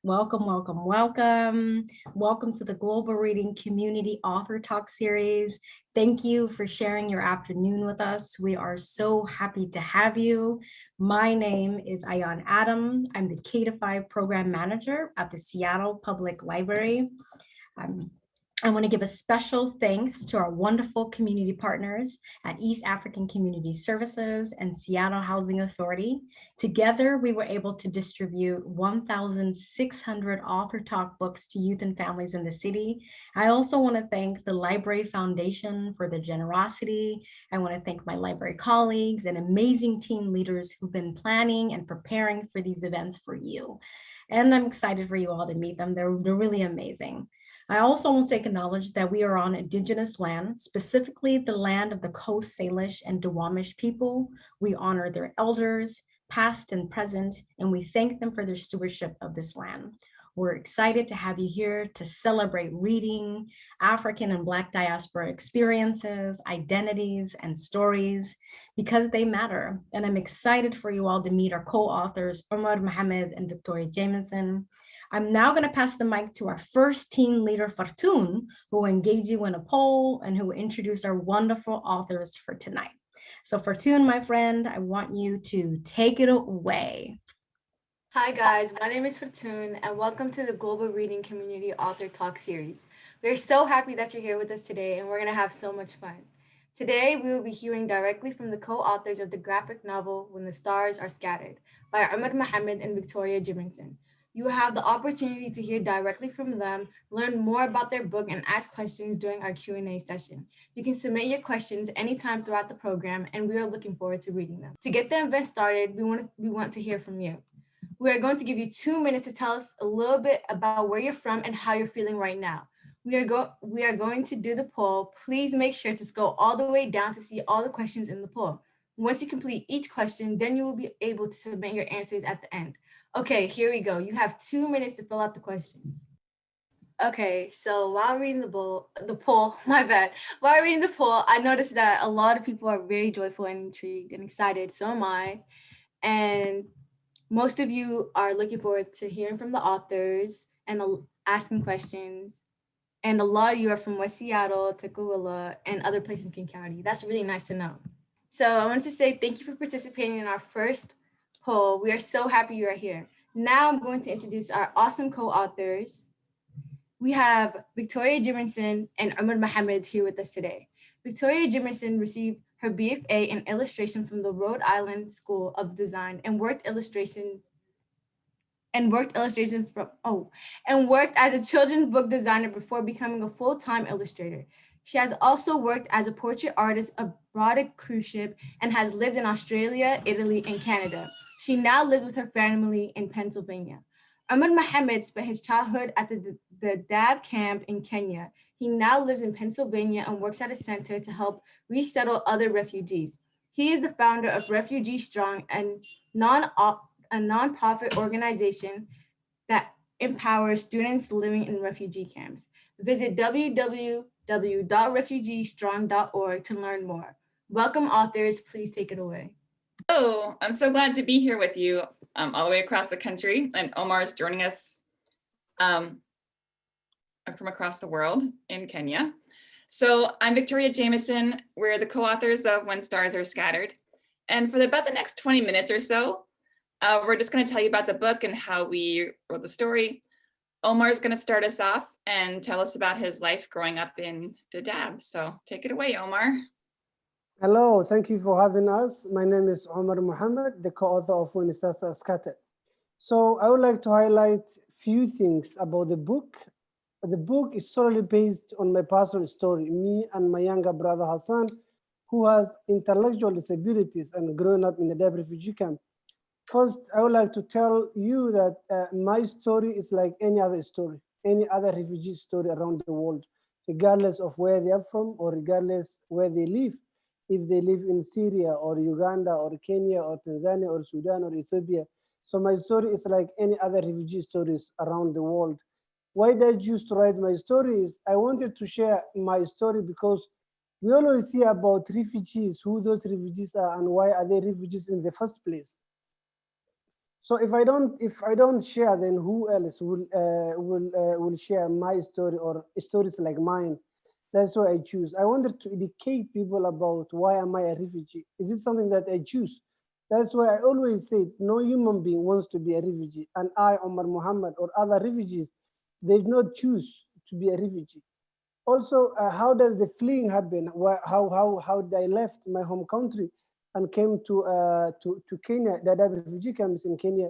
Welcome, welcome, welcome. Welcome to the Global Reading Community Author Talk Series. Thank you for sharing your afternoon with us. We are so happy to have you. My name is Ayan Adam. I'm the K-5 Program Manager at the Seattle Public Library. I want to give a special thanks to our wonderful community partners at East African Community Services and Seattle Housing Authority. Together, we were able to distribute 1,600 author talk books to youth and families in the city. I also want to thank the Library Foundation for their generosity. I want to thank my library colleagues and amazing team leaders who've been planning and preparing for these events for you. And I'm excited for you all to meet them. They're really amazing. I also want to acknowledge that we are on Indigenous land, specifically the land of the Coast Salish and Duwamish people. We honor their elders, past and present, and we thank them for their stewardship of this land. We're excited to have you here to celebrate reading, African and Black diaspora experiences, identities, and stories, because they matter. And I'm excited for you all to meet our co-authors, Omar Mohamed and Victoria Jamieson. I'm now going to pass the mic to our first team leader, Fartoon, who will engage you in a poll and who will introduce our wonderful authors for tonight. So Fartoon, my friend, I want you to take it away. Hi guys, my name is Fartoon and welcome to the Global Reading Community Author Talk Series. We're so happy that you're here with us today and we're going to have so much fun. Today we will be hearing directly from the co-authors of the graphic novel When the Stars Are Scattered by Omar Muhammad and Victoria Jimenson. You will have the opportunity to hear directly from them, learn more about their book, and ask questions during our Q&A session. You can submit your questions anytime throughout the program, and we are looking forward to reading them. To get the event started, we want to hear from you. We are going to give you 2 minutes to tell us a little bit about where you're from and how you're feeling right now. We are going to do the poll. Please make sure to scroll all the way down to see all the questions in the poll. Once you complete each question, then you will be able to submit your answers at the end. Okay, here we go. You have 2 minutes to fill out the questions. Okay, so while reading the poll, my bad. While reading the poll, I noticed that a lot of people are very joyful and intrigued and excited. So am I. And most of you are looking forward to hearing from the authors and asking questions. And a lot of you are from West Seattle, Tooele, and other places in King County. That's really nice to know. So I wanted to say thank you for participating in our first poll. We are so happy you are here. Now I'm going to introduce our awesome co-authors. We have Victoria Jimenson and Omar Mohamed here with us today. Victoria Jimenson received her BFA in illustration from the Rhode Island School of Design and worked as a children's book designer before becoming a full-time illustrator. She has also worked as a portrait artist aboard a cruise ship and has lived in Australia, Italy, and Canada. She now lives with her family in Pennsylvania. Omar Mohamed spent his childhood at the Dadaab camp in Kenya. He now lives in Pennsylvania and works at a center to help resettle other refugees. He is the founder of Refugee Strong, a nonprofit organization that empowers students living in refugee camps. Visit www.refugeestrong.org to learn more. Welcome, authors. Please take it away. Oh, I'm so glad to be here with you all the way across the country. And Omar is joining us from across the world in Kenya. So I'm Victoria Jamieson. We're the co-authors of When Stars Are Scattered. And for about the next 20 minutes or so, we're just going to tell you about the book and how we wrote the story. Omar is going to start us off and tell us about his life growing up in Dadaab. So take it away, Omar. Hello, thank you for having us. My name is Omar Muhammad, the co-author of When Stars Are Scattered. So I would like to highlight a few things about the book. The book is solely based on my personal story, me and my younger brother Hassan, who has intellectual disabilities and grown up in the Dadaab refugee camp. First, I would like to tell you that my story is like any other story, any other refugee story around the world, regardless of where they are from or regardless where they live. If they live in Syria or Uganda or Kenya or Tanzania or Sudan or Ethiopia. So my story is like any other refugee stories around the world. Why did I choose to write my stories? I wanted to share my story because we always hear about refugees, who those refugees are and why are they refugees in the first place. So if I don't share, then who else will share my story or stories like mine? That's why I choose. I wanted to educate people about why am I a refugee? Is it something that I choose? That's why I always say no human being wants to be a refugee. And I, Omar Muhammad, or other refugees, they did not choose to be a refugee. Also, how does the fleeing happen? How did I left my home country and came to Kenya, Dadaab refugee camps in Kenya?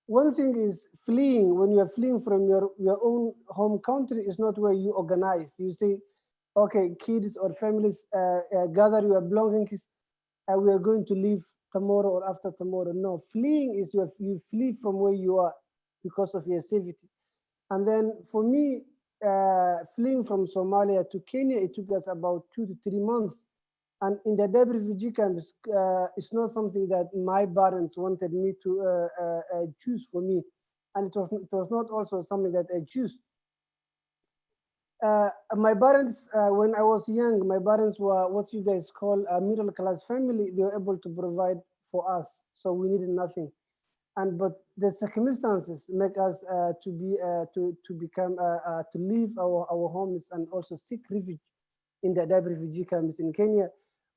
One thing is fleeing. When you are fleeing from your own home country, is not where you organize. You say, okay, kids or families gather your belongings, and we are going to leave tomorrow or after tomorrow. No, fleeing is you flee from where you are because of your safety. And then for me, fleeing from Somalia to Kenya, it took us about 2 to 3 months. And in the Dadaab refugee camps, it's not something that my parents wanted me to choose for me. And it was not also something that I choose. My parents, when I was young, my parents were what you guys call a middle class family. They were able to provide for us, so we needed nothing. And but the circumstances make us to become to leave our homes and also seek refuge in the Dadaab refugee camps in Kenya.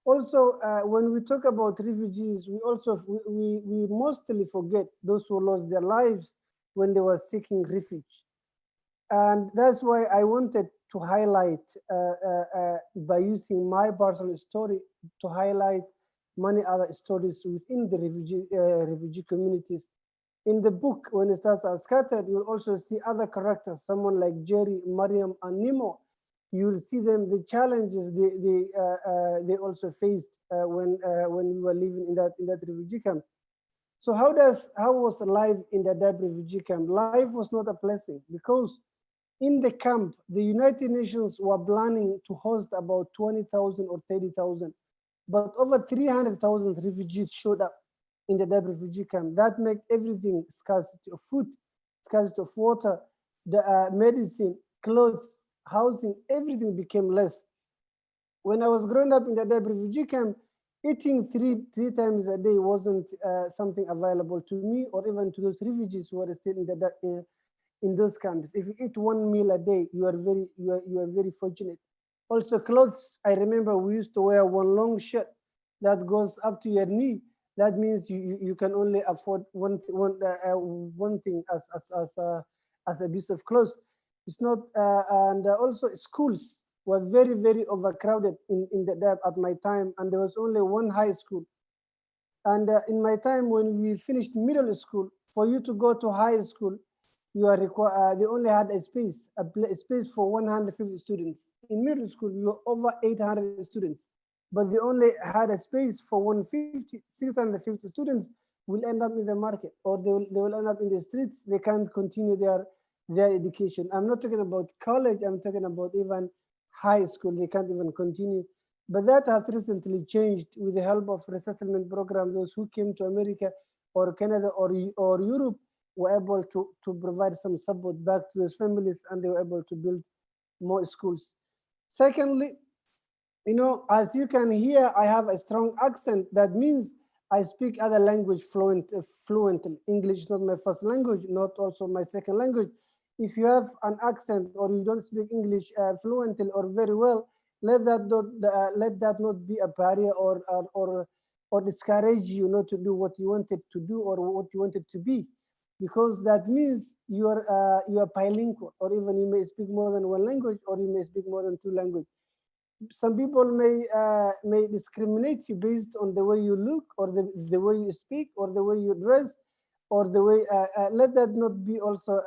Also, when we talk about refugees, we mostly forget those who lost their lives when they were seeking refuge. And that's why I wanted to highlight by using my personal story to highlight many other stories within the refugee communities. In the book, when it starts as scattered, you'll also see other characters, someone like Jerry, Mariam, and Nemo. You'll see them, the challenges they also faced when we were living in that refugee camp. So how was life in the Dadaab refugee camp? Life was not a blessing because in the camp, the United Nations were planning to host about 20,000 or 30,000, but over 300,000 refugees showed up in the Dadaab refugee camp. That made everything scarcity of food, scarcity of water, the medicine, clothes, housing, everything became less. When I was growing up in the Dadaab refugee camp, eating three times a day wasn't something available to me or even to those refugees who are still in those camps. If you eat one meal a day, you are very fortunate. Also, clothes. I remember we used to wear one long shirt that goes up to your knee. That means you can only afford one thing as a piece of clothes. It's not, and also schools were very overcrowded in the Dadaab at my time, and there was only one high school. And in my time, when we finished middle school, for you to go to high school, you are required. They only had a space for 150 students. In middle school, we were over 800 students, but they only had a space for 150. 650 students will end up in the market, or they will end up in the streets. They can't continue their education. I'm not talking about college. I'm talking about even high school. They can't even continue. But that has recently changed with the help of resettlement program. Those who came to America or Canada or Europe were able to provide some support back to those families, and they were able to build more schools. Secondly, as you can hear, I have a strong accent. That means I speak other language fluently. English is not my first language, not also my second language. If you have an accent or you don't speak English fluently or very well, let that not be a barrier or discourage you not to do what you wanted to do or what you wanted to be, because that means you are bilingual, or even you may speak more than one language, or you may speak more than two languages. Some people may discriminate you based on the way you look, or the way you speak, or the way you dress, or the way let that not be also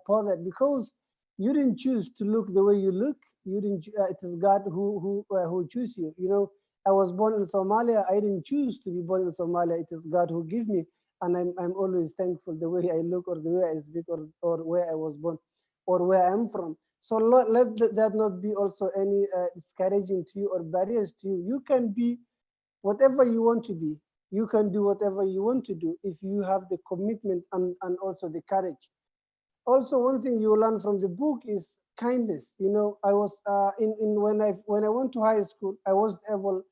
bothered, because you didn't choose to look the way you look. You didn't it is God who chose you. I was born in Somalia. I didn't choose to be born in Somalia. It is God who gave me, and I'm always thankful the way I look, or the way I speak, or where I was born, or where I'm from. So let that not be also any discouraging to you or barriers to you. You can be whatever you want to be. You can do whatever you want to do if you have the commitment and also the courage. Also, one thing you learn from the book is kindness. I was in when I went to high school, I wasn't able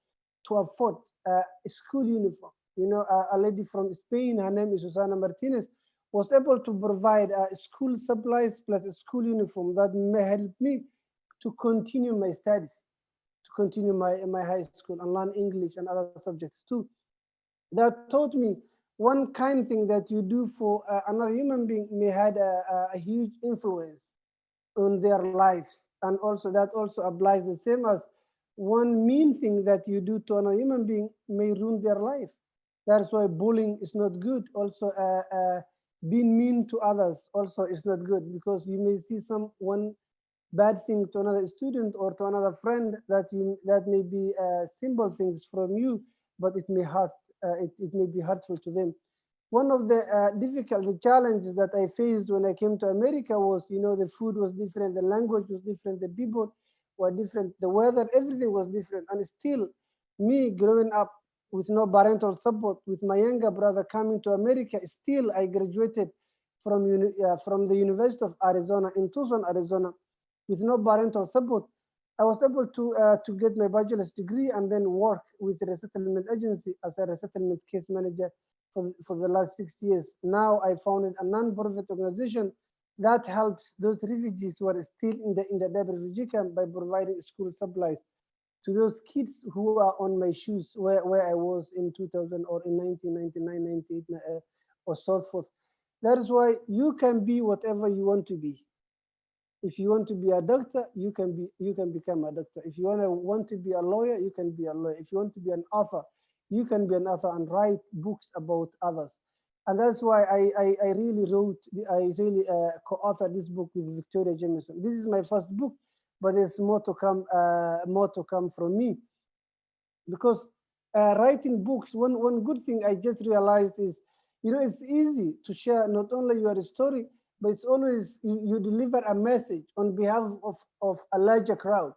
to afford a school uniform. You know, a lady from Spain, her name is Susana Martinez, was able to provide school supplies plus a school uniform that may help me to continue my studies, to continue my high school and learn English and other subjects too. That taught me one kind thing that you do for another human being may had a huge influence on their lives, and also that also applies the same as one mean thing that you do to another human being may ruin their life. That's why bullying is not good. Also, being mean to others also is not good, because you may see one bad thing to another student or to another friend that may be simple things from you, but it may hurt. It may be hurtful to them. One of the the challenges that I faced when I came to America was, you know, the food was different, the language was different, the people were different, the weather, everything was different. And still, me growing up with no parental support, with my younger brother coming to America, still I graduated from the University of Arizona in Tucson, Arizona, with no parental support. I was able to get my bachelor's degree and then work with the resettlement agency as a resettlement case manager for the last 6 years. Now I founded a non-profit organization that helps those refugees who are still in the Dadaab refugee camp by providing school supplies to those kids who are on my shoes where I was in 2000 or in 1999, 98, or so forth. That is why you can be whatever you want to be. If you want to be a doctor, you can become a doctor. If you want to be a lawyer, you can be a lawyer. If you want to be an author, you can be an author and write books about others. And that's why I really co-authored this book with Victoria Jamieson. This is my first book, but there's more to come from me. Because writing books, one good thing I just realized is, you know, it's easy to share not only your story, but it's always you deliver a message on behalf of a larger crowd,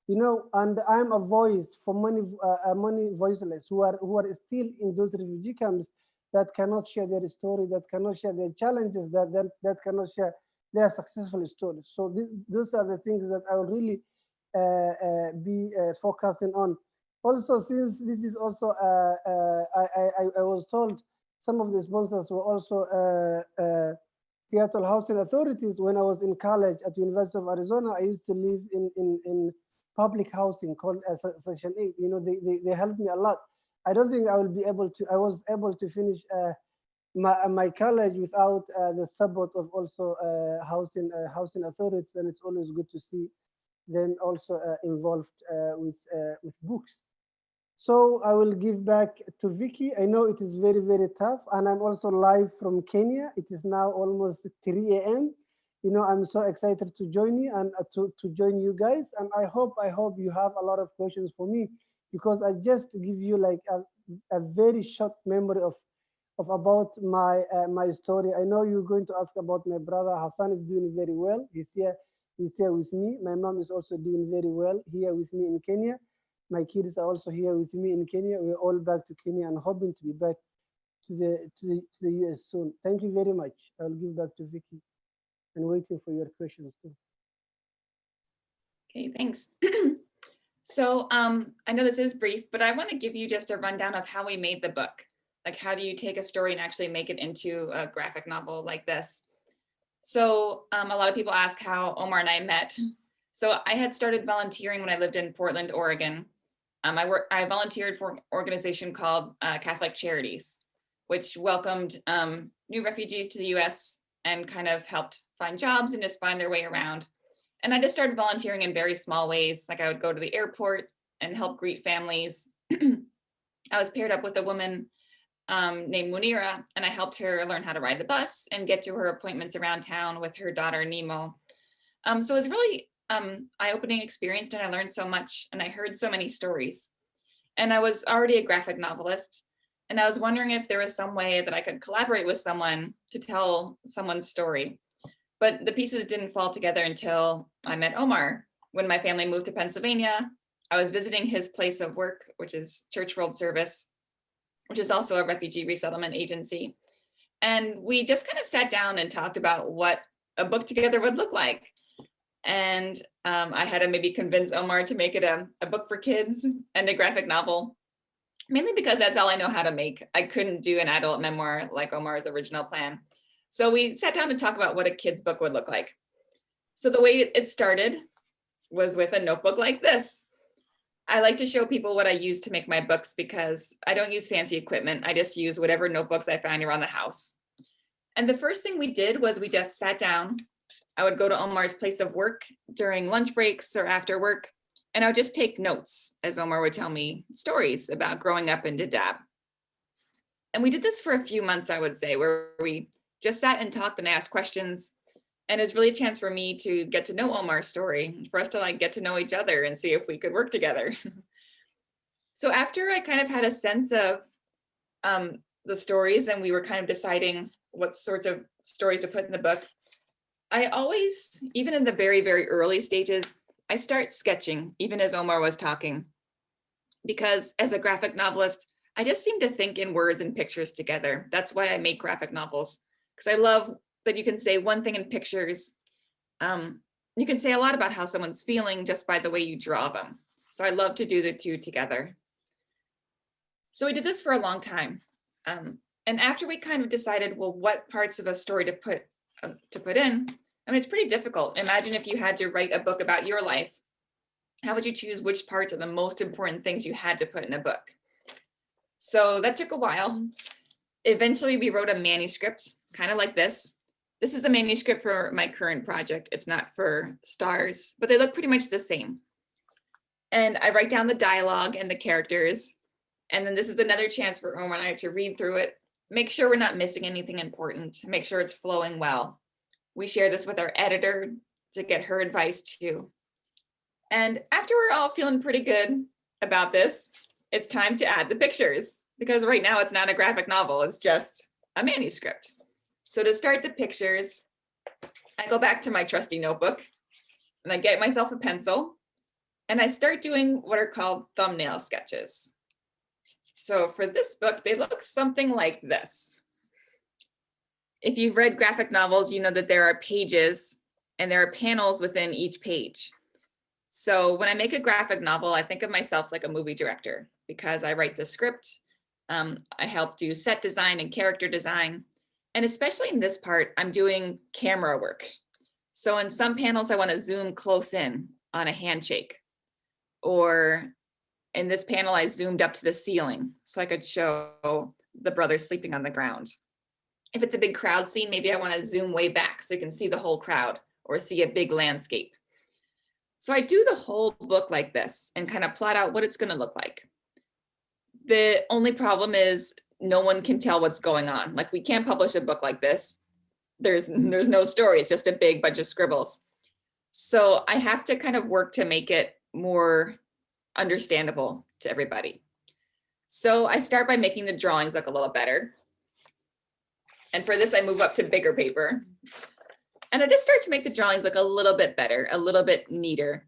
you know. And I'm a voice for many voiceless who are still in those refugee camps, that cannot share their story, that cannot share their challenges, that cannot share their successful stories. So those are the things that I will really be focusing on. Also, since this is also I was told some of the sponsors were also Seattle housing authorities. When I was in college at University of Arizona, I used to live in public housing called Section 8. You know, they helped me a lot. I don't think I will be able to, I was able to finish my college without the support of also housing authorities, and it's always good to see them also involved with books. So I will give back to Vicky. I know it is very, very tough, and I'm also live from Kenya. It is now almost 3 a.m. You know, I'm so excited to join you and to join you guys. And I hope you have a lot of questions for me, because I just give you like a very short memory of about my story. I know you're going to ask about my brother. Hassan is doing very well. He's here with me. My mom is also doing very well here with me in Kenya. My kids are also here with me in Kenya. We're all back to Kenya and hoping to be back to the US soon. Thank you very much. I'll give back to Vicky and waiting for your questions too. Okay, thanks. So I know this is brief, but I want to give you just a rundown of how we made the book. Like, how do you take a story and actually make it into a graphic novel like this? So a lot of people ask how Omar and I met. So I had started volunteering when I lived in Portland, Oregon. I volunteered for an organization called Catholic Charities, which welcomed new refugees to the US and kind of helped find jobs and just find their way around. And I just started volunteering in very small ways. Like, I would go to the airport and help greet families. I was paired up with a woman named Munira, and I helped her learn how to ride the bus and get to her appointments around town with her daughter, Nemo. So it was really eye-opening experience, and I learned so much, and I heard so many stories. And I was already a graphic novelist, and I was wondering if there was some way that I could collaborate with someone to tell someone's story. But the pieces didn't fall together until I met Omar. When my family moved to Pennsylvania, I was visiting his place of work, which is Church World Service, which is also a refugee resettlement agency. And we just kind of sat down and talked about what a book together would look like. And I had to maybe convince Omar to make it a book for kids and a graphic novel. mainly because that's all I know how to make. I couldn't do an adult memoir like Omar's original plan. So we sat down to talk about what a kid's book would look like. So the way it started was with a notebook like this. I like to show people what I use to make my books because I don't use fancy equipment. I just use whatever notebooks I find around the house. And the first thing we did was we just sat down. I would go to Omar's place of work during lunch breaks or after work, and I would just take notes as Omar would tell me stories about growing up in Dadaab. And we did this for a few months, I would say, where we just sat and talked and asked questions. And it's really a chance for me to get to know Omar's story, for us to like get to know each other and see if we could work together. So after I kind of had a sense of the stories and we were kind of deciding what sorts of stories to put in the book, I always, even in the very, very early stages, I start sketching, even as Omar was talking, because as a graphic novelist, I just seem to think in words and pictures together. That's why I make graphic novels, because I love that you can say one thing in pictures. You can say a lot about how someone's feeling just by the way you draw them. So I love to do the two together. So we did this for a long time. And after we kind of decided, well, what parts of a story to put in, I mean, it's pretty difficult. Imagine if you had to write a book about your life. How would you choose which parts are the most important things you had to put in a book? So that took a while. Eventually, we wrote a manuscript, kind of like this. This is a manuscript for my current project. It's not for stars, but they look pretty much the same. And I write down the dialogue and the characters. And then this is another chance for Omar and I to read through it, make sure we're not missing anything important, make sure it's flowing well. We share this with our editor to get her advice too. And after we're all feeling pretty good about this, it's time to add the pictures, because right now it's not a graphic novel, it's just a manuscript. So to start the pictures, I go back to my trusty notebook and I get myself a pencil and I start doing what are called thumbnail sketches. So for this book, they look something like this. If you've read graphic novels, you know that there are pages and there are panels within each page. So when I make a graphic novel, I think of myself like a movie director because I write the script, I help do set design and character design. And especially in this part, I'm doing camera work. So in some panels, I want to zoom close in on a handshake. Or in this panel, I zoomed up to the ceiling so I could show the brothers sleeping on the ground. If it's a big crowd scene, maybe I want to zoom way back so you can see the whole crowd or see a big landscape. So I do the whole book like this and kind of plot out what it's going to look like. The only problem is no one can tell what's going on. Like, we can't publish a book like this. There's no story. It's just a big bunch of scribbles. So I have to kind of work to make it more understandable to everybody. So I start by making the drawings look a little better. And for this, I move up to bigger paper. And I just start to make the drawings look a little bit better, a little bit neater.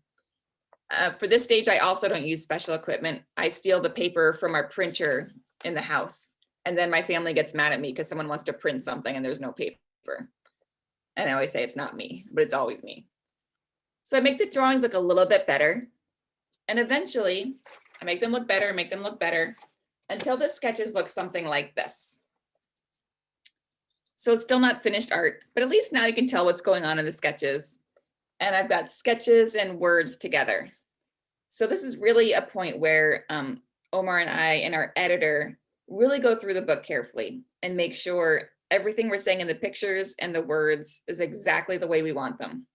For this stage, I also don't use special equipment. I steal the paper from our printer in the house. And then my family gets mad at me because someone wants to print something and there's no paper. And I always say it's not me, but it's always me. So I make the drawings look a little bit better. And eventually, I make them look better, until the sketches look something like this. So it's still not finished art, but at least now you can tell what's going on in the sketches. And I've got sketches and words together. So this is really a point where Omar and I and our editor really go through the book carefully and make sure everything we're saying in the pictures and the words is exactly the way we want them.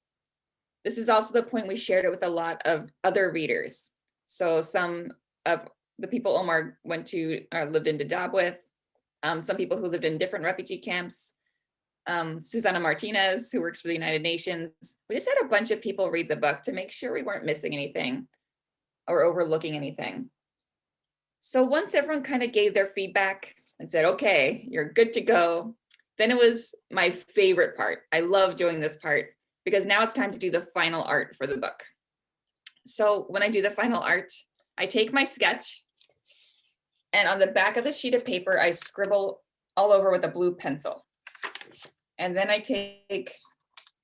This is also the point we shared it with a lot of other readers. So some of the people Omar went to lived in Dadaab with, some people who lived in different refugee camps, Susana Martinez, who works for the United Nations. We just had a bunch of people read the book to make sure we weren't missing anything or overlooking anything. So once everyone kind of gave their feedback and said, okay, you're good to go, then it was my favorite part. I love doing this part because now it's time to do the final art for the book. So when I do the final art, I take my sketch and on the back of the sheet of paper, I scribble all over with a blue pencil. And then I take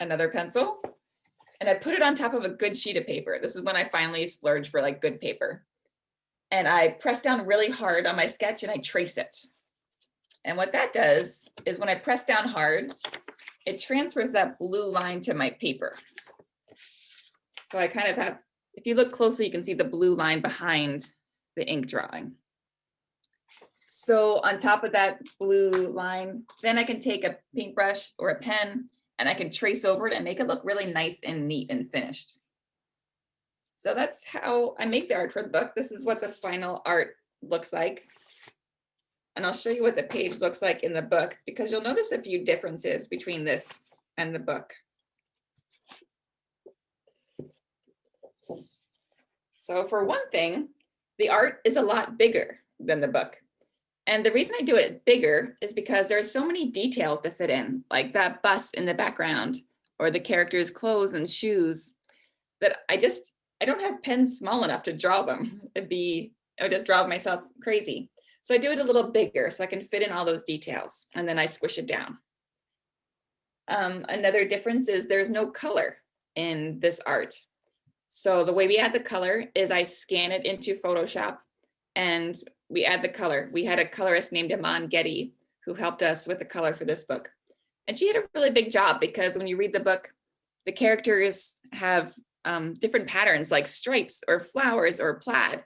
another pencil and I put it on top of a good sheet of paper. This is when I finally splurge for like good paper. and I press down really hard on my sketch and I trace it. And what that does is when I press down hard, it transfers that blue line to my paper. So I kind of have, if you look closely, you can see the blue line behind the ink drawing. So on top of that blue line, then I can take a paintbrush or a pen and I can trace over it and make it look really nice and neat and finished. So that's how I make the art for the book. This is what the final art looks like. And I'll show you what the page looks like in the book, because you'll notice a few differences between this and the book. So for one thing, the art is a lot bigger than the book. And the reason I do it bigger is because there's so many details to fit in, like that bus in the background or the character's clothes and shoes, that I don't have pens small enough to draw them. I would just draw myself crazy. So I do it a little bigger so I can fit in all those details, and then I squish it down. Another difference is there's no color in this art. So the way we add the color is I scan it into Photoshop and we add the color. We had a colorist named Iman Getty who helped us with the color for this book. And she had a really big job, because when you read the book, the characters have different patterns like stripes or flowers or plaid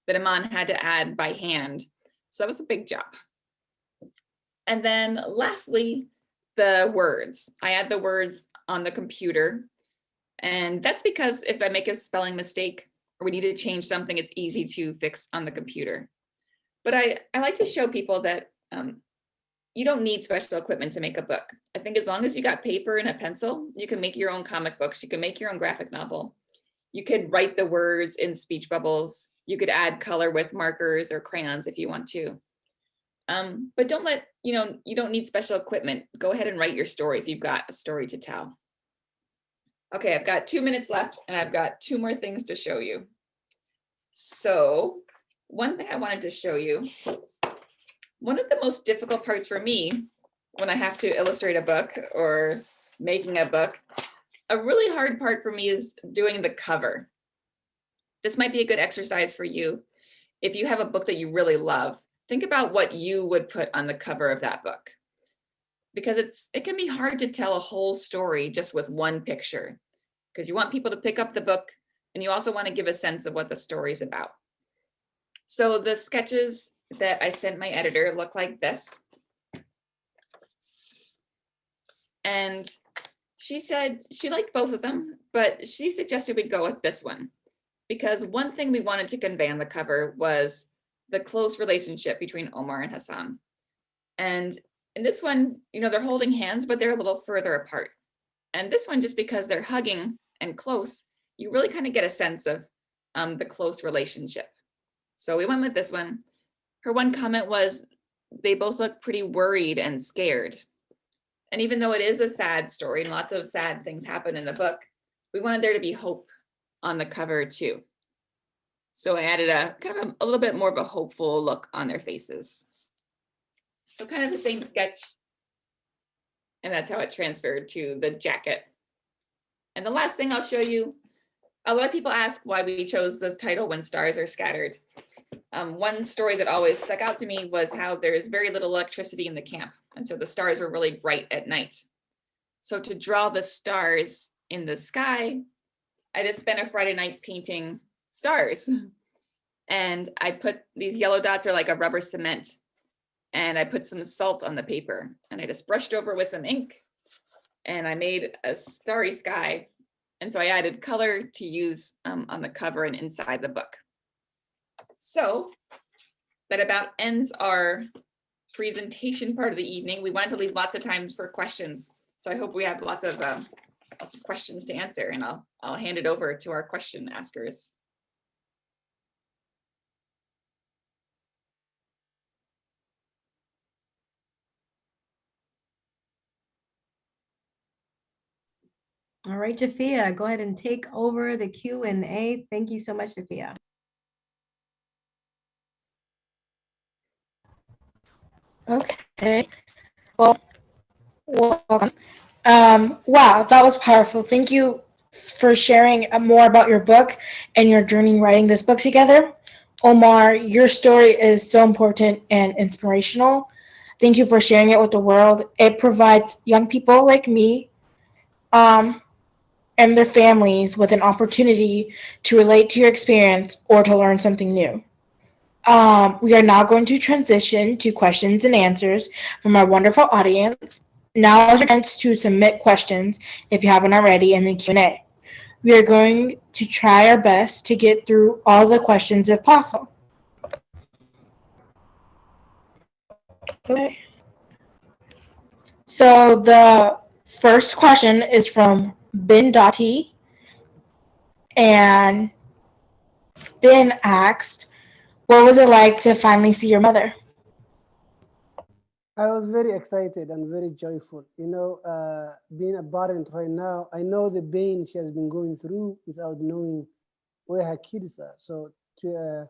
that Iman had to add by hand. So that was a big job. And then lastly, the words. I add the words on the computer. And that's because if I make a spelling mistake or we need to change something, it's easy to fix on the computer. But I like to show people that you don't need special equipment to make a book. I think as long as you got paper and a pencil, you can make your own comic books. You can make your own graphic novel. You could write the words in speech bubbles. You could add color with markers or crayons if you want to. But you don't need special equipment. Go ahead and write your story if you've got a story to tell. Okay, I've got 2 minutes left and I've got 2 more things to show you. So one thing I wanted to show you, one of the most difficult parts for me when I have to illustrate a book or making a book, a really hard part for me is doing the cover. This might be a good exercise for you. If you have a book that you really love, think about what you would put on the cover of that book. Because it can be hard to tell a whole story just with one picture, because you want people to pick up the book and you also want to give a sense of what the story is about. So the sketches that I sent my editor look like this. And she said she liked both of them, but she suggested we go with this one, because one thing we wanted to convey on the cover was the close relationship between Omar and Hassan. And in this one, they're holding hands, but they're a little further apart. And this one, just because they're hugging and close, you really kind of get a sense of the close relationship. So we went with this one. Her one comment was they both look pretty worried and scared. And even though it is a sad story and lots of sad things happen in the book, we wanted there to be hope on the cover too. So I added a little bit more of a hopeful look on their faces. So kind of the same sketch. And that's how it transferred to the jacket. And the last thing I'll show you, a lot of people ask why we chose the title When Stars Are Scattered. One story that always stuck out to me was how there's very little electricity in the camp. And so the stars were really bright at night. So to draw the stars in the sky, I just spent a Friday night painting stars. And I put these yellow dots are like a rubber cement. And I put some salt on the paper and I just brushed over with some ink and I made a starry sky. And so I added color to use on the cover and inside the book. So that about ends our presentation part of the evening. We wanted to leave lots of time for questions. So I hope we have lots of questions to answer, and I'll hand it over to our question askers. All right, Jafia, go ahead and take over the Q&A. Thank you so much, Jafia. Okay, well, welcome. Wow, that was powerful. Thank you for sharing more about your book and your journey writing this book together. Omar, your story is so important and inspirational. Thank you for sharing it with the world. It provides young people like me um, and their families with an opportunity to relate to your experience or to learn something new. We are now going to transition to questions and answers from our wonderful audience. Now is your chance to submit questions if you haven't already in the Q&A. We are going to try our best to get through all the questions if possible. Okay. So the first question is from Ben Dottie, and Ben asked, what was it like to finally see your mother? I was very excited and very joyful. Being a parent right now, I know the pain she has been going through without knowing where her kids are. So to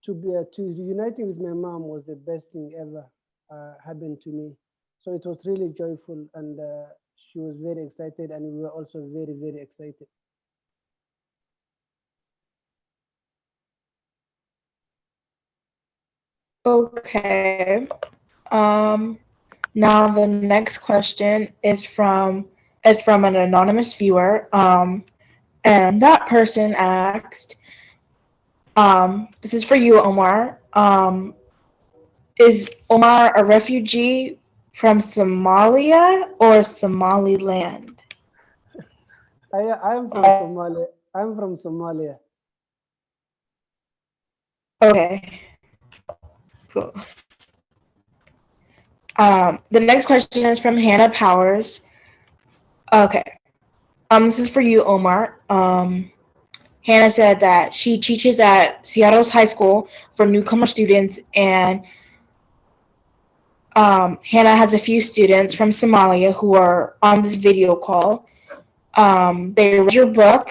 uniting with my mom was the best thing ever happened to me. So it was really joyful, and she was very excited, and we were also very, very excited. Okay. Um, Now the next question is from an anonymous viewer. And that person asked, this is for you, Omar. Is Omar a refugee from Somalia or Somaliland? I'm from Somalia. I'm from Somalia. Okay, cool. The next question is from Hannah Powers. Okay. This is for you, Omar. Hannah said that she teaches at Seattle's high school for newcomer students, and Hannah has a few students from Somalia who are on this video call. They read your book,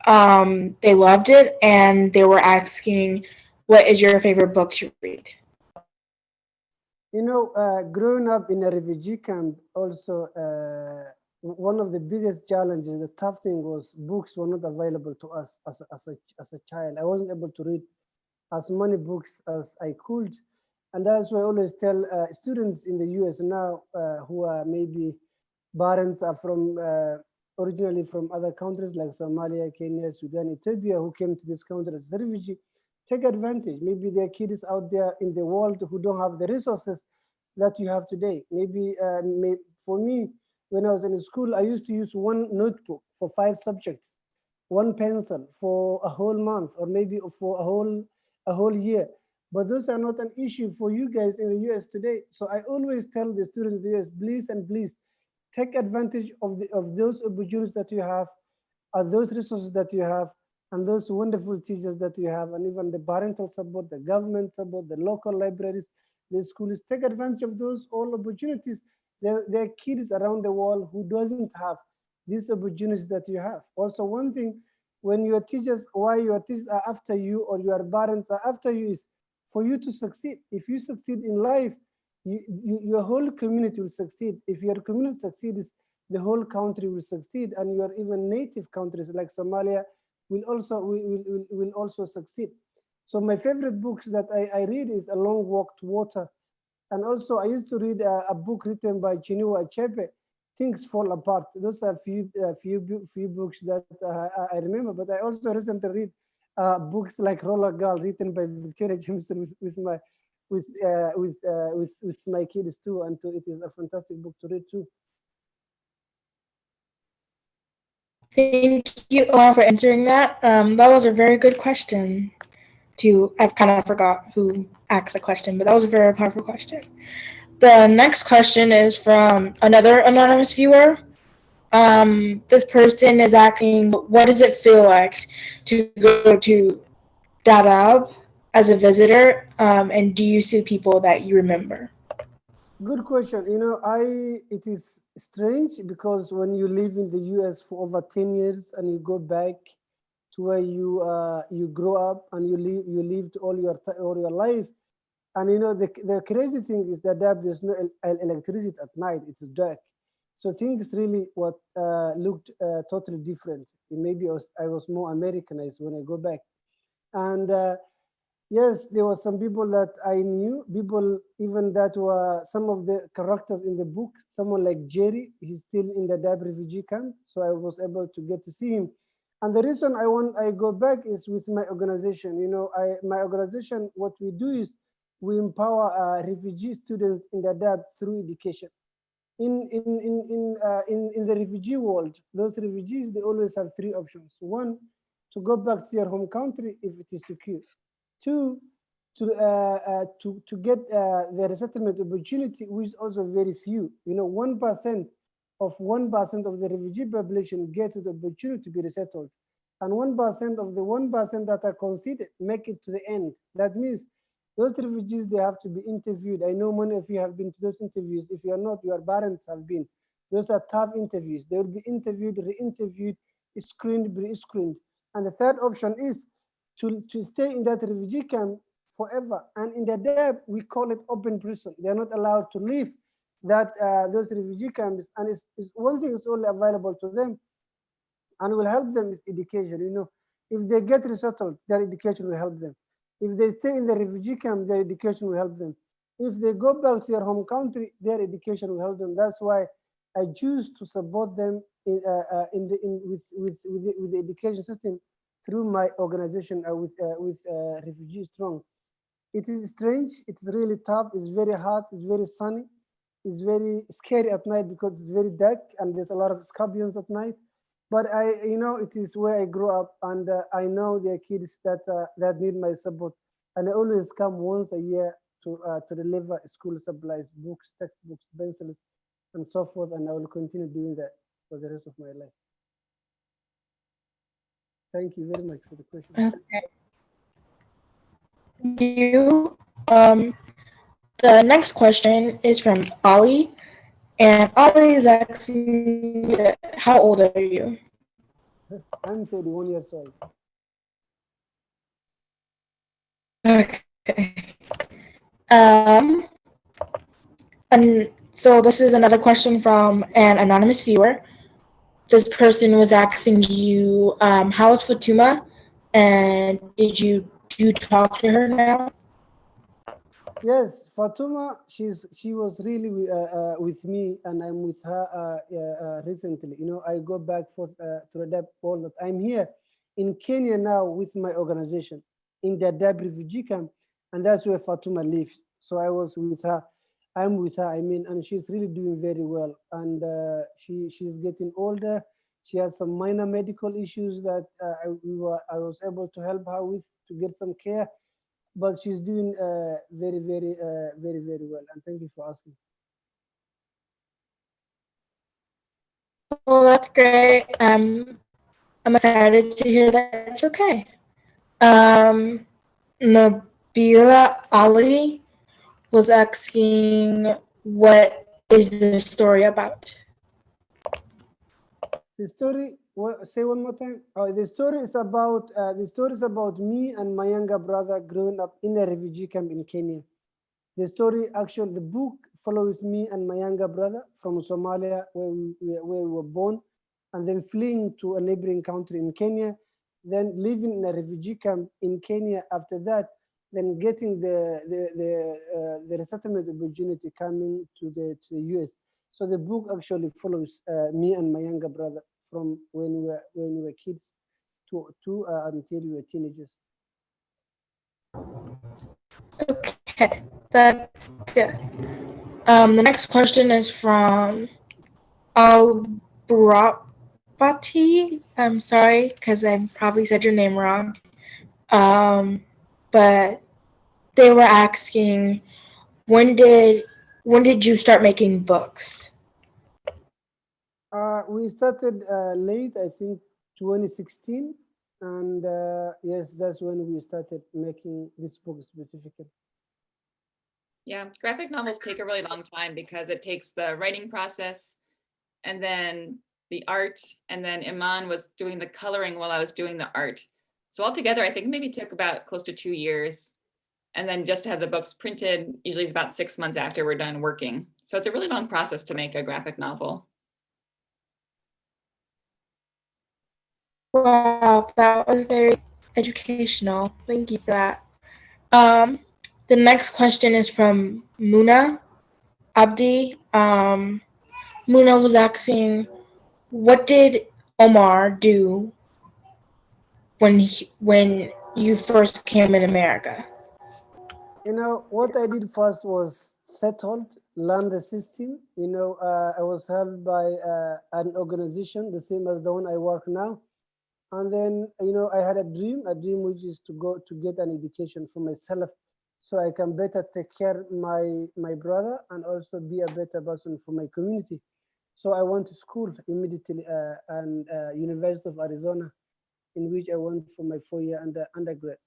they loved it, and they were asking, what is your favorite book to read? Growing up in a refugee camp, also one of the biggest challenges, the tough thing was books were not available to us as a child. I wasn't able to read as many books as I could. And that's why I always tell students in the US now who are maybe parents are from originally from other countries like Somalia, Kenya, Sudan, Ethiopia, who came to this country as a refugee, take advantage. Maybe there are kids out there in the world who don't have the resources that you have today. Maybe for me, when I was in school, I used to use one notebook for 5 subjects, one pencil for a whole month, or maybe for a whole year. But those are not an issue for you guys in the US today. So I always tell the students in the US, please and please take advantage of those opportunities that you have, those resources that you have, and those wonderful teachers that you have, and even the parental support, the government support, the local libraries, the schools. Take advantage of those all opportunities. There are kids around the world who doesn't have these opportunities that you have. Also, one thing, when your teachers, why your teachers are after you or your parents are after you is for you to succeed. If you succeed in life, your whole community will succeed. If your community succeeds, the whole country will succeed, and your even native countries like Somalia will also succeed. So my favorite books that I read is A Long Walk to Water, and also I used to read a book written by Chinua Achebe, Things Fall Apart. Those are few books that I remember. But I also recently read books like Roller Girl, written by Victoria Jamieson with my kids too, and it is a fantastic book to read too. Thank you, Omar, for answering that. That was a very good question. I've kind of forgot who asked the question, but that was a very powerful question. The next question is from another anonymous viewer. This person is asking, what does it feel like to go to Dadaab as a visitor, and do you see people that you remember? Good question. It is strange because when you live in the US for over 10 years and you go back to where you grow up and you lived all your life, and the crazy thing is that there's no electricity at night. It's dark, so things really what looked totally different. Maybe I was more Americanized when I go back, and Yes, there were some people that I knew, people even that were some of the characters in the book, someone like Jerry, he's still in the Dadaab refugee camp, so I was able to get to see him. And the reason I go back is with my organization. You know, my organization, what we do is we empower refugee students in the Dadaab through education. In the refugee world, those refugees, they always have three options. One, to go back to their home country if it is secure. Two, to get the resettlement opportunity, which is also very few. You know, 1% of the refugee population gets the opportunity to be resettled, and 1% of the 1% that are considered make it to the end. That means those refugees, they have to be interviewed. I know many of you have been to those interviews. If you are not, your parents have been. Those are tough interviews. They will be interviewed, re-interviewed, screened, re-screened. And the third option is to stay in that refugee camp forever. And in the Dadaab, we call it open prison. They are not allowed to leave that those refugee camps. And it's one thing is only available to them and will help them is education. You know, if they get resettled, their education will help them. If they stay in the refugee camp, their education will help them. If they go back to their home country, their education will help them. That's why I choose to support them with the education system through my organization with Refugee Strong. It is strange. It's really tough. It's very hot. It's very sunny. It's very scary at night because it's very dark and there's a lot of scorpions at night. But you know, it is where I grew up, and I know there are kids that need my support, and I always come once a year to deliver school supplies, books, textbooks, pencils, and so forth. And I will continue doing that for the rest of my life. Thank you very much for the question. Okay. Thank you. The next question is from Ollie, and Ollie is asking, how old are you? I'm 31 years old. Okay. And so this is another question from an anonymous viewer. This person was asking you, how is Fatuma, and did you talk to her now? Yes, Fatuma, she was really with me, and I'm with her recently. You know, I go back to Dadaab all that. I'm here in Kenya now with my organization in the Dadaab refugee camp, and that's where Fatuma lives. So I was with her. I'm with her. I mean, and she's really doing very well. And she's getting older. She has some minor medical issues that I was able to help her with to get some care, but she's doing very, very well. And thank you for asking. Well, that's great. I'm excited to hear that it's okay. Nabila Ali was asking, what is the story about? The story. Say one more time. The story is about me and my younger brother growing up in a refugee camp in Kenya. The story, actually, the book follows me and my younger brother from Somalia, where we were born, and then fleeing to a neighboring country in Kenya, then living in a refugee camp in Kenya. After that, then getting the resettlement opportunity coming to the US. So the book actually follows me and my younger brother from when we were kids to until we were teenagers. Okay, that's good. The next question is from Al Burapati. I'm sorry, because I probably said your name wrong. But they were asking, when did you start making books? We started late, I think 2016. And yes, that's when we started making this book specifically. Yeah, graphic novels take a really long time because it takes the writing process and then the art, and then Iman was doing the coloring while I was doing the art. So altogether, I think maybe took about close to 2 years. And then just to have the books printed, usually it's about 6 months after we're done working. So it's a really long process to make a graphic novel. Wow, that was very educational. Thank you for that. The next question is from Muna Abdi. Muna was asking, what did Omar do when you first came in America? You know, what I did first was settled, learn the system. You know, I was helped by an organization, the same as the one I work now. And then, you know, I had a dream which is to go to get an education for myself so I can better take care my brother and also be a better person for my community. So I went to school immediately and University of Arizona, in which I went for my 4 year undergrad.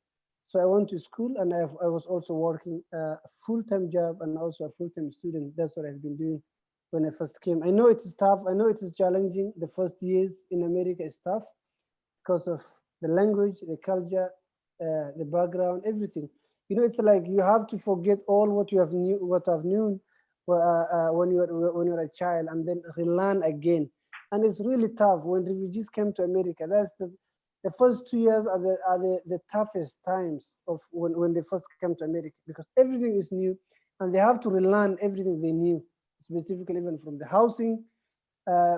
So I went to school and I was also working a full-time job and also a full-time student. That's what I've been doing when I first came. I know it is tough. I know it is challenging. The first years in America is tough because of the language, the culture, the background, everything. You know, it's like you have to forget all what you have knew, what I've known when you're a child, and then relearn again. And it's really tough when refugees came to America. That's the first 2 years are the toughest times of when they first come to America, because everything is new and they have to relearn everything they knew, specifically even from the housing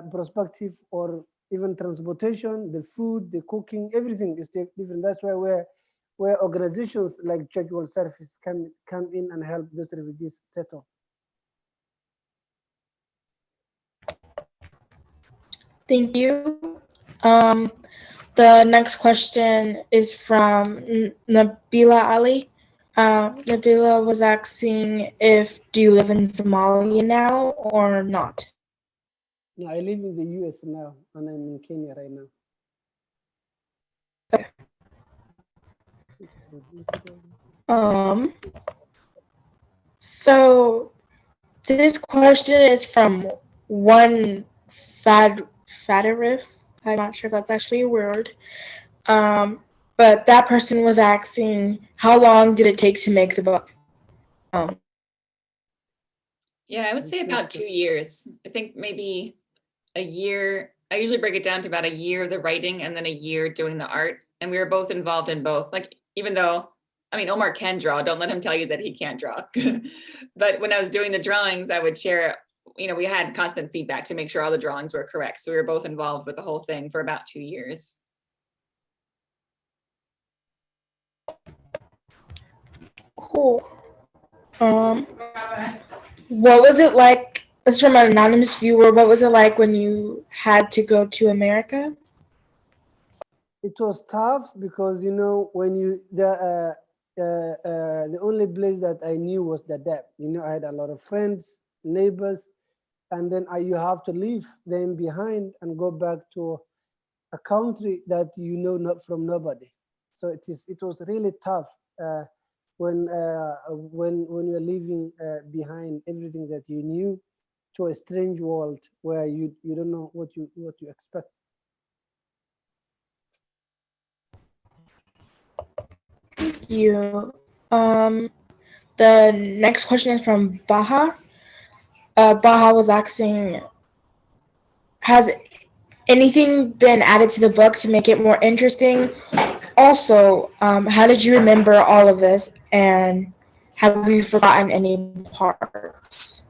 perspective or even transportation, the food, the cooking, everything is different. That's why where organizations like Church World Service come in and help those refugees settle. Thank you. The next question is from Nabila Ali. Nabila was asking do you live in Somalia now or not? No, I live in the US now and I'm in Kenya right now. So this question is from one Fadarif. I'm not sure if that's actually a word. But that person was asking, how long did it take to make the book? Yeah, I would say about 2 years. I think maybe a year. I usually break it down to about a year of the writing and then a year doing the art. And we were both involved in both. Like, even though, I mean, Omar can draw, don't let him tell you that he can't draw. But when I was doing the drawings, I would share, you know, we had constant feedback to make sure all the drawings were correct. So we were both involved with the whole thing for about 2 years. Cool. What was it like? This is from an anonymous viewer. What was it like when you had to go to America? It was tough because, you know, when you the only place that I knew was Dadaab. You know, I had a lot of friends, neighbors, and then you have to leave them behind and go back to a country that you know not from nobody. So it was really tough when you're leaving behind everything that you knew to a strange world where you don't know what you expect. Thank you. The next question is from Baha. Baha was asking, has anything been added to the book to make it more interesting? Also, how did you remember all of this, and have you forgotten any parts?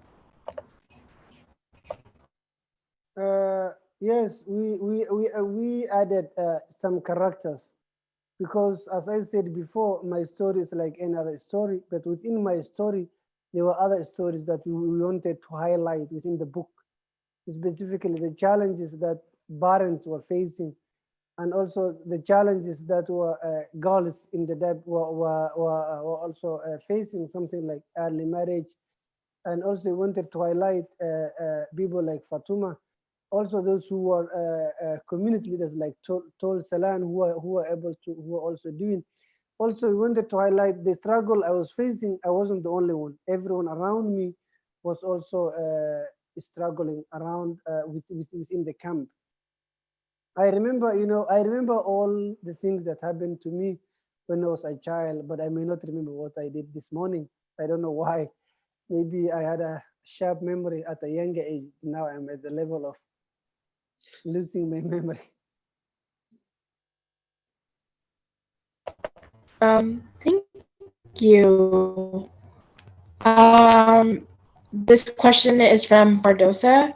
Yes, we added some characters because, as I said before, my story is like any other story, but within my story, there were other stories that we wanted to highlight within the book, specifically the challenges that parents were facing, and also the challenges that were girls in the depth were also facing, something like early marriage, and also wanted to highlight people like Fatuma, also those who were community leaders like Tol Salan, who are able to, who are also doing. Also, we wanted to highlight the struggle I was facing. I wasn't the only one. Everyone around me was also struggling around within the camp. I remember, you know, I remember all the things that happened to me when I was a child, but I may not remember what I did this morning. I don't know why. Maybe I had a sharp memory at a younger age. Now I'm at the level of losing my memory. Thank you. This question is from Bardosa.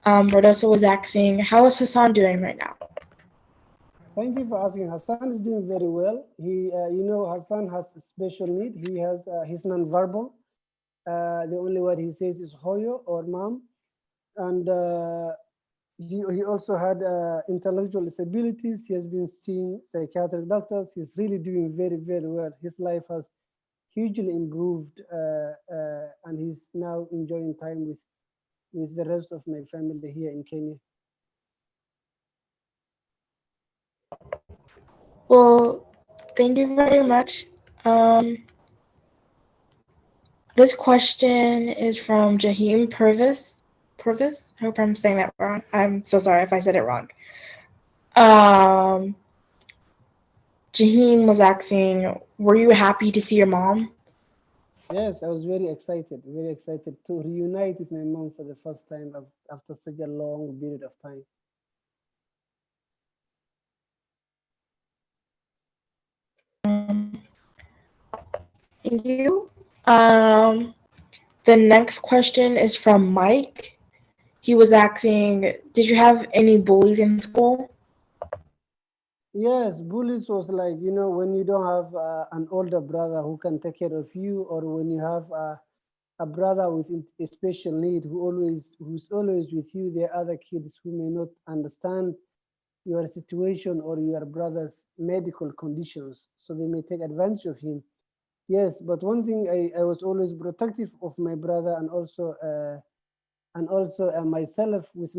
Bardosa was asking, how is Hassan doing right now? Thank you for asking. Hassan is doing very well. Hassan has a special need. He's nonverbal. The only word he says is hoyo or mom. And he also had intellectual disabilities. He has been seeing psychiatric doctors. He's really doing very, very well. His life has hugely improved, and he's now enjoying time with the rest of my family here in Kenya. Well, thank you very much. This question is from Jahim Purvis. Purvis? I hope I'm saying that wrong. I'm so sorry if I said it wrong. Jahim was asking, were you happy to see your mom? Yes, I was very excited to reunite with my mom for the first time after such a long period of time. Thank you. The next question is from Mike. He was asking, did you have any bullies in school? Yes, bullies was like, when you don't have an older brother who can take care of you, or when you have a brother with a special need who's always with you. There are other kids who may not understand your situation or your brother's medical conditions, so they may take advantage of him. Yes, but one thing, I was always protective of my brother, and also myself with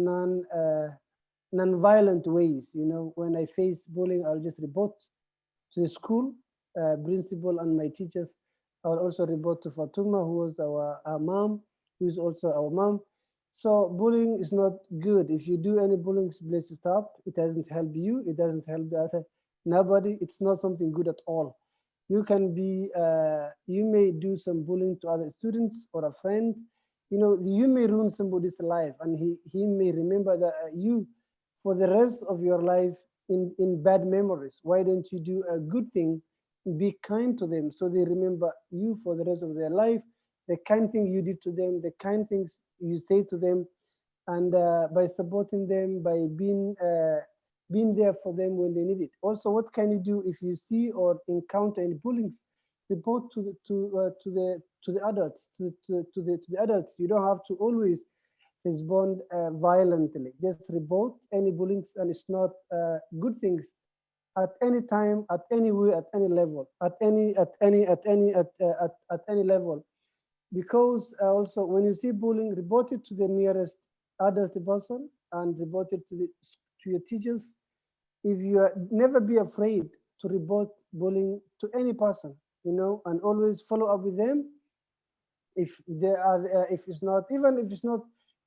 non-violent ways. When I face bullying, I'll just report to the school principal and my teachers. I'll also report to Fatuma, who was our mom, who is also our mom. So bullying is not good. If you do any bullying, please stop. It doesn't help you. It doesn't help the other nobody. It's not something good at all. You may do some bullying to other students or a friend. You may ruin somebody's life, and he may remember that you for the rest of your life in bad memories. Why don't you do a good thing? Be kind to them so they remember you for the rest of their life, the kind thing you did to them, the kind things you say to them, and by supporting them, by being there for them when they need it. Also, what can you do if you see or encounter any bullying? Report to the adults. To the adults. You don't have to always respond violently. Just report any bullying, and it's not good things at any time, at any way, at any level, at any level. Because also, when you see bullying, report it to the nearest adult person and report it to your teachers. If you never be afraid to report bullying to any person, and always follow up with them. If it's not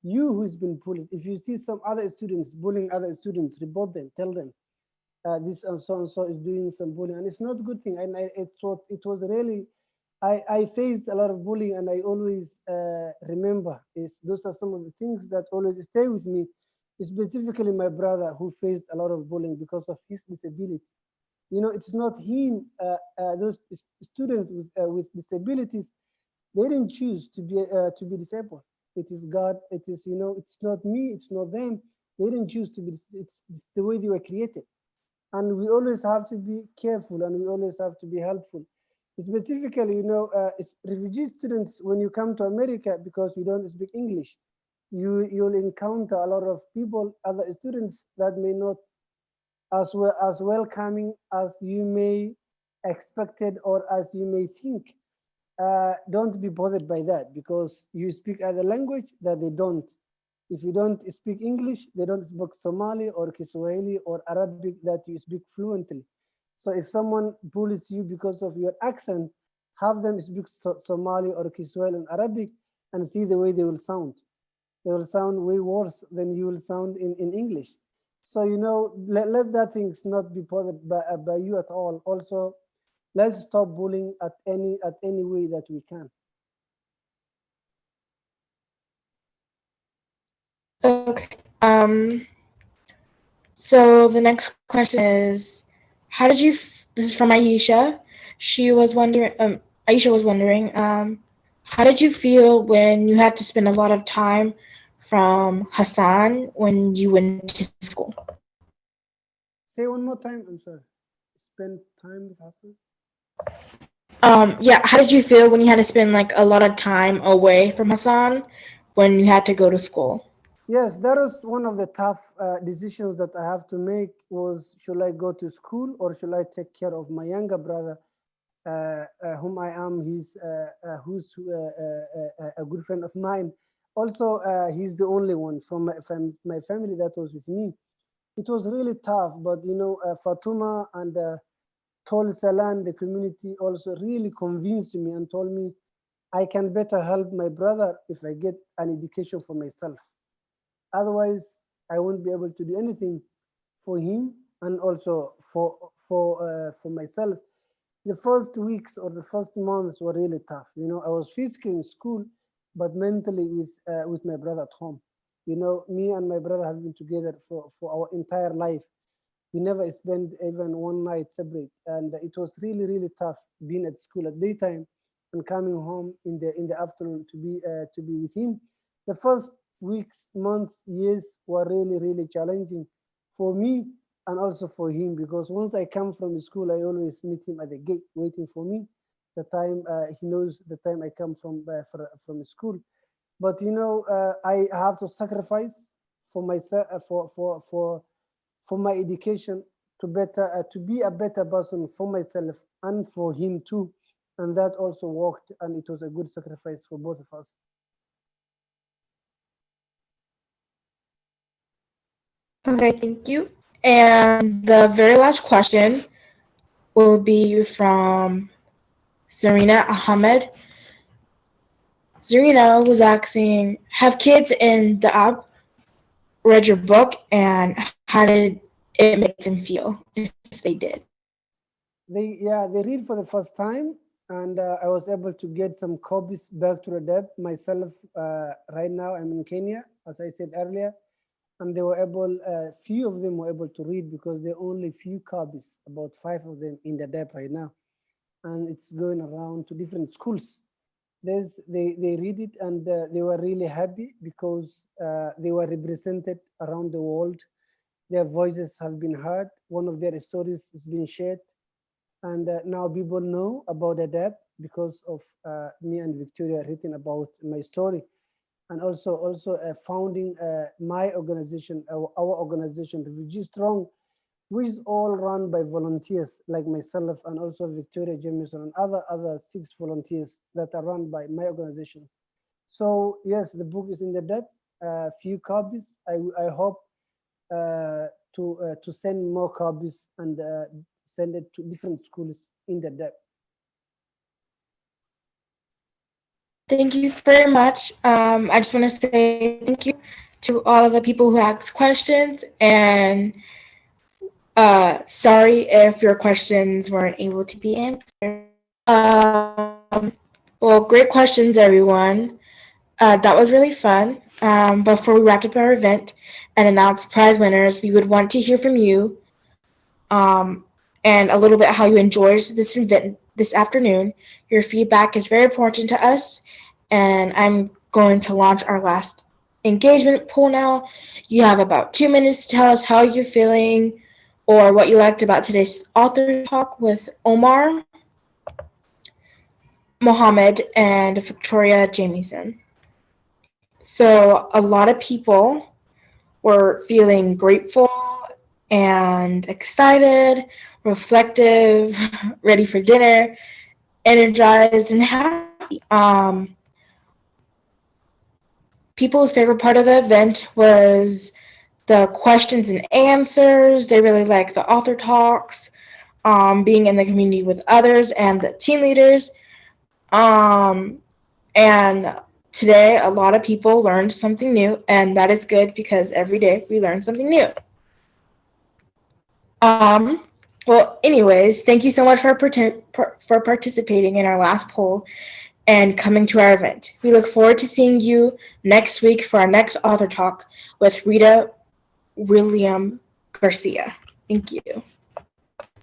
you who's been bullied, if you see some other students bullying other students, report them, tell them this and so is doing some bullying, and it's not a good thing. And it was really, I faced a lot of bullying, and I always remember those are some of the things that always stay with me, specifically my brother who faced a lot of bullying because of his disability. It's not him, those students with disabilities, they didn't choose to be disabled. It is God. It is, it's not me, it's not them. They didn't choose to be, it's the way they were created. And we always have to be careful, and we always have to be helpful. Specifically, it's refugee students, when you come to America, because you don't speak English, you'll encounter a lot of people, other students that may not as welcoming as you may expected or as you may think. Don't be bothered by that, because you speak other language that they don't. If you don't speak English, they don't speak Somali or Kiswahili or Arabic that you speak fluently. So if someone bullies you because of your accent, have them speak Somali or Kiswahili and Arabic, and see the way they will sound. They will sound way worse than you will sound in English. So, let that things not be bothered by you at all. Also, let's stop bullying at any way that we can. Okay. So the next question is, how did you? This is from Aisha. She was wondering, Aisha was wondering, how did you feel when you had to spend a lot of time from Hassan when you went to school? Say one more time. I'm sorry. Spend time with Hassan. Yeah, how did you feel when you had to spend like a lot of time away from Hassan when you had to go to school? Yes, that was one of the tough decisions that I have to make. Was should I go to school or should I take care of my younger brother, whom I am? Who's a good friend of mine. Also, he's the only one from my family that was with me. It was really tough, but Fatuma and Tol Salan, the community, also really convinced me and told me I can better help my brother if I get an education for myself. Otherwise, I won't be able to do anything for him and also for myself. The first weeks or the first months were really tough. I was physically in school, but mentally with my brother at home. Me and my brother have been together for our entire life. We never spent even one night separate, and it was really really tough being at school at daytime and coming home in the afternoon to be with him. The first weeks, months, years were really really challenging for me and also for him, because once I come from school, I always meet him at the gate waiting for me. The time he knows the time I come from school, but I have to sacrifice for myself for my education to be a better person for myself and for him too, and that also worked, and it was a good sacrifice for both of us. Okay, thank you. And the very last question will be from Zarina Ahmed. Zarina was asking, have kids in Dadaab read your book, and how did it make them feel if they did? They read for the first time, and I was able to get some copies back to Dadaab myself. Right now I'm in Kenya, as I said earlier, and they were able, few of them were able to read because there are only few copies, about 5 of them in the Dadaab right now, and it's going around to different schools. They read it, and they were really happy because they were represented around the world. Their voices have been heard. One of their stories has been shared, and now people know about Adapt because of me and Victoria written about my story, and also founding my organization, our organization, Refugee Strong, which is all run by volunteers like myself and also Victoria Jamieson and other 6 volunteers that are run by my organization. So yes, the book is in the debt, few copies. I hope to send more copies and send it to different schools in the debt. Thank you very much. I just want to say thank you to all of the people who asked questions, and sorry if your questions weren't able to be answered. Well, great questions, everyone. That was really fun. Before we wrapped up our event and announced prize winners, we would want to hear from you and a little bit how you enjoyed this event this afternoon. Your feedback is very important to us, and I'm going to launch our last engagement poll now. You have about 2 minutes to tell us how you're feeling or what you liked about today's author talk with Omar Mohamed and Victoria Jamieson. So a lot of people were feeling grateful and excited, reflective, ready for dinner, energized, and happy. People's favorite part of the event was the questions and answers. They really liked the author talks, being in the community with others and the team leaders. And today, a lot of people learned something new, and that is good because every day we learn something new. Well, anyways, thank you so much for participating in our last poll and coming to our event. We look forward to seeing you next week for our next author talk with Rita William Garcia. Thank you.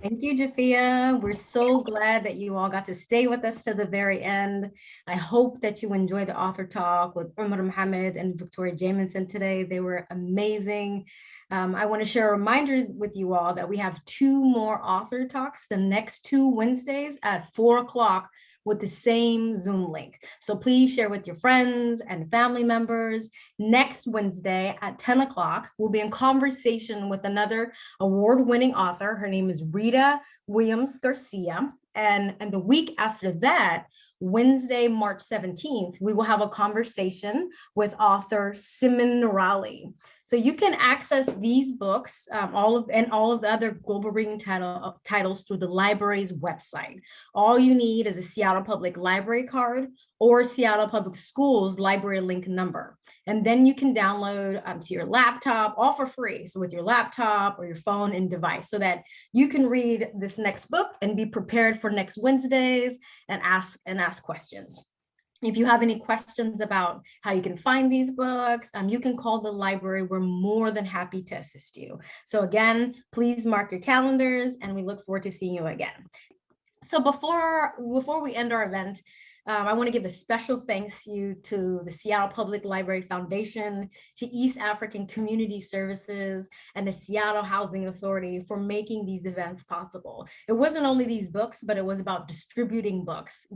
Thank you, Jafia. We're so glad that you all got to stay with us to the very end. I hope that you enjoyed the author talk with Omar Mohamed and Victoria Jamieson today. They were amazing. I want to share a reminder with you all that we have 2 more author talks the next 2 Wednesdays at 4 o'clock with the same Zoom link. So please share with your friends and family members. Next Wednesday at 10 o'clock, we'll be in conversation with another award-winning author. Her name is Rita Williams Garcia. And the week after that, Wednesday, March 17th, we will have a conversation with author Simon Nurali. So you can access these books, all of the other global reading titles through the library's website. All you need is a Seattle Public Library card or Seattle Public Schools library link number. And then you can download to your laptop, all for free. So with your laptop or your phone and device, so that you can read this next book and be prepared for next Wednesdays and ask questions. If you have any questions about how you can find these books, you can call the library. We're more than happy to assist you. So again, please mark your calendars and we look forward to seeing you again. So before we end our event, I want to give a special thanks to the Seattle Public Library Foundation, to East African Community Services, and the Seattle Housing Authority for making these events possible. It wasn't only these books, but it was about distributing books,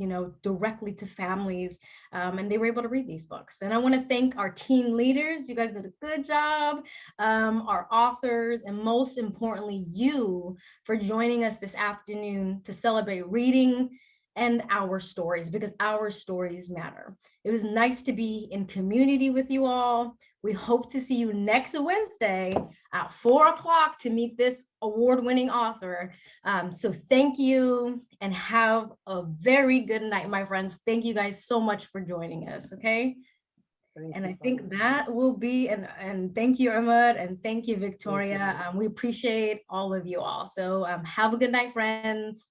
directly to families, and they were able to read these books. And I want to thank our team leaders. You guys did a good job, our authors, and most importantly, you for joining us this afternoon to celebrate reading and our stories, because our stories matter. It was nice to be in community with you all. We hope to see you next Wednesday at 4 o'clock to meet this award-winning author. So thank you and have a very good night, my friends. Thank you guys so much for joining us, okay? And I think that will be, and thank you, Ahmed, and thank you, Victoria. We appreciate all of you all. So have a good night, friends.